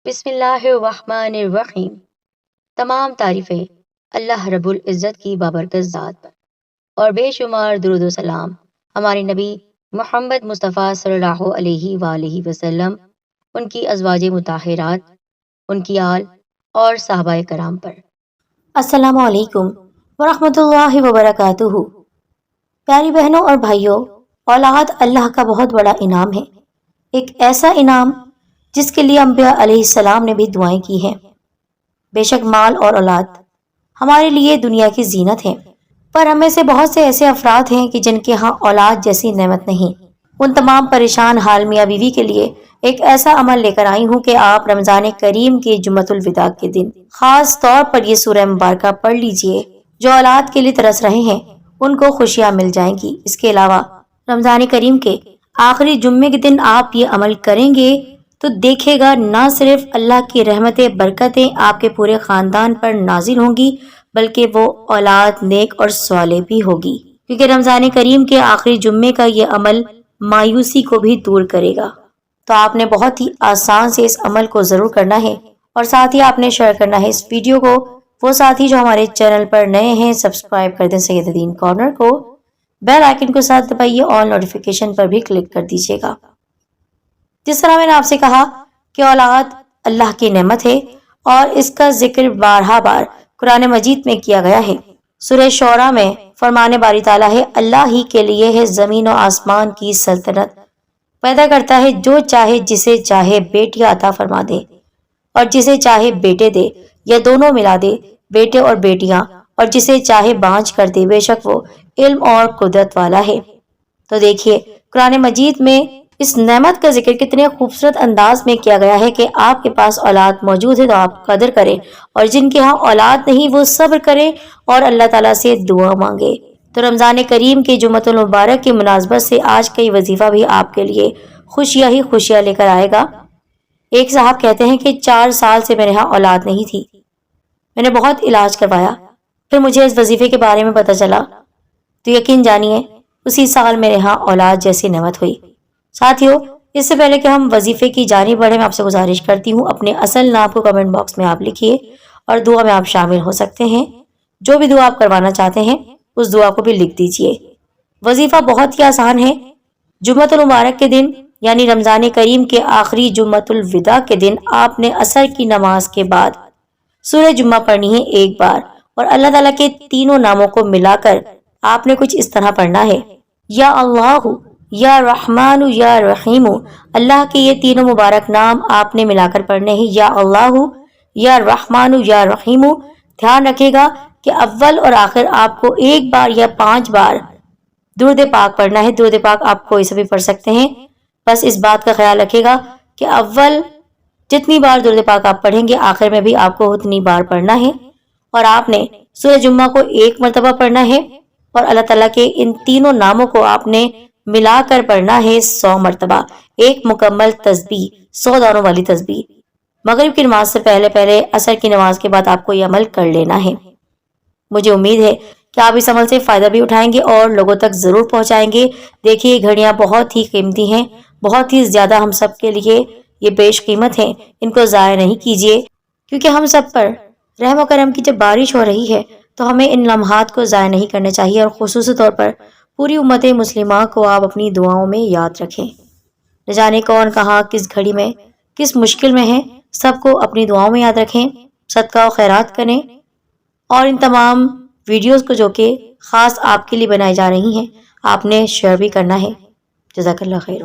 بسم اللہ الرحمن الرحیم۔ تمام تعریفیں اللہ رب العزت کی بابرکت ذات پر، اور بے شمار درود و سلام ہمارے نبی محمد مصطفیٰ صلی اللہ علیہ وآلہ وسلم، ان کی ازواج مطہرات، ان کی آل اور صحابہ کرام پر۔ السلام علیکم ورحمۃ اللہ وبرکاتہ۔ پیاری بہنوں اور بھائیوں، اولاد اللہ کا بہت بڑا انعام ہے، ایک ایسا انعام جس کے لیے انبیاء علیہ السلام نے بھی دعائیں کی ہیں۔ بے شک مال اور اولاد ہمارے لیے دنیا کی زینت ہے، پر ہمیں سے بہت سے ایسے افراد ہیں کہ جن کے ہاں اولاد جیسی نعمت نہیں۔ ان تمام پریشان حال میاں بیوی کے لیے ایک ایسا عمل لے کر آئی ہوں کہ آپ رمضان کریم کے جمعۃ الوداع کے دن خاص طور پر یہ سورہ مبارکہ پڑھ لیجئے۔ جو اولاد کے لیے ترس رہے ہیں ان کو خوشیاں مل جائیں گی۔ اس کے علاوہ رمضان کریم کے آخری جمعے کے دن آپ یہ عمل کریں گے تو دیکھے گا، نہ صرف اللہ کی رحمتیں برکتیں آپ کے پورے خاندان پر نازل ہوں گی، بلکہ وہ اولاد نیک اور صالح بھی ہوگی، کیونکہ رمضان کریم کے آخری جمعے کا یہ عمل مایوسی کو بھی دور کرے گا۔ تو آپ نے بہت ہی آسان سے اس عمل کو ضرور کرنا ہے، اور ساتھ ہی آپ نے شیئر کرنا ہے اس ویڈیو کو۔ وہ ساتھی جو ہمارے چینل پر نئے ہیں سبسکرائب کر دیں سید الدین کارنر کو، بیل آئیکن کو ساتھ دبائیے، آل نوٹیفیکیشن پر بھی کلک کر دیجیے گا۔ جس طرح میں نے آپ سے کہا کہ اولاد اللہ کی نعمت ہے، اور اس کا ذکر بارہا بار قرآن مجید میں کیا گیا ہے۔ سورہ شعراء میں فرمان باری تعالیٰ ہے، اللہ ہی کے لیے ہے زمین و آسمان کی سلطنت، پیدا کرتا ہے جو چاہے، جسے چاہے بیٹیاں عطا فرما دے اور جسے چاہے بیٹے دے یا دونوں ملا دے، بیٹے اور بیٹیاں، اور جسے چاہے بانجھ کر دے، بے شک وہ علم اور قدرت والا ہے۔ تو دیکھیے قرآن مجید میں اس نعمت کا ذکر کتنے خوبصورت انداز میں کیا گیا ہے کہ آپ کے پاس اولاد موجود ہے تو آپ قدر کریں، اور جن کے ہاں اولاد نہیں وہ صبر کریں اور اللہ تعالیٰ سے دعا مانگے۔ تو رمضان کریم کے جمعۃ المبارک کی مناسبت سے آج کا یہ وظیفہ بھی آپ کے لیے خوشیاں ہی خوشیاں لے کر آئے گا۔ ایک صاحب کہتے ہیں کہ 4 سال سے میرے ہاں اولاد نہیں تھی، میں نے بہت علاج کروایا، پھر مجھے اس وظیفے کے بارے میں پتہ چلا تو یقین جانیے اسی سال میرے ہاں اولاد جیسی نعمت ہوئی۔ ساتھیو، اس سے پہلے کہ ہم وظیفے کی جانب بڑھیں، میں آپ سے گزارش کرتی ہوں اپنے اصل نام کو کمنٹ باکس میں آپ لکھیے، اور دعا میں آپ شامل ہو سکتے ہیں۔ جو بھی دعا آپ کروانا چاہتے ہیں اس دعا کو بھی لکھ دیجیے۔ وظیفہ بہت ہی آسان ہے۔ جمعۃ المبارک کے دن یعنی رمضان کریم کے آخری جمعۃ الوداع کے دن آپ نے عصر کی نماز کے بعد سورہ جمعہ پڑھنی ہے 1 بار، اور اللہ تعالیٰ کے تینوں ناموں کو ملا کر آپ نے کچھ اس طرح پڑھنا ہے، یا اللہ، یا رحمان، یا رحیم۔ اللہ کے یہ تینوں مبارک نام آپ نے ملا کر پڑھنے ہیں، یا اللہ، یا رحمان، یا رحیم۔ دھیان رکھے گا کہ اول اور آخر آپ کو 1 بار یا 5 بار درود پاک پڑھنا ہے۔ درود پاک آپ کوئی سے بھی پڑھ سکتے ہیں، بس اس بات کا خیال رکھے گا کہ اول جتنی بار درود پاک آپ پڑھیں گے آخر میں بھی آپ کو اتنی بار پڑھنا ہے، اور آپ نے سورہ جمعہ کو 1 مرتبہ پڑھنا ہے، اور اللہ تعالیٰ کے ان تینوں ناموں کو آپ نے ملا کر پڑھنا ہے 100 مرتبہ، ایک مکمل تسبیح، 100 دانوں والی تسبیح۔ مغرب کی نماز سے پہلے عصر کی نماز کے بعد آپ کو یہ عمل کر لینا ہے۔ مجھے امید ہے کہ آپ اس عمل سے فائدہ بھی اٹھائیں گے اور لوگوں تک ضرور پہنچائیں گے۔ دیکھیے گھڑیاں بہت ہی قیمتی ہیں، بہت ہی زیادہ ہم سب کے لیے یہ بیش قیمت ہیں، ان کو ضائع نہیں کیجیے، کیونکہ ہم سب پر رحم و کرم کی جب بارش ہو رہی ہے تو ہمیں ان لمحات کو ضائع نہیں کرنے چاہیے، اور خصوصی طور پر پوری امت مسلمہ کو آپ اپنی دعاؤں میں یاد رکھیں۔ نہ جانے کون کہاں کس گھڑی میں کس مشکل میں ہے، سب کو اپنی دعاؤں میں یاد رکھیں، صدقہ و خیرات کریں، اور ان تمام ویڈیوز کو جو کہ خاص آپ کے لیے بنائی جا رہی ہیں آپ نے شیئر بھی کرنا ہے۔ جزاک اللہ خیر۔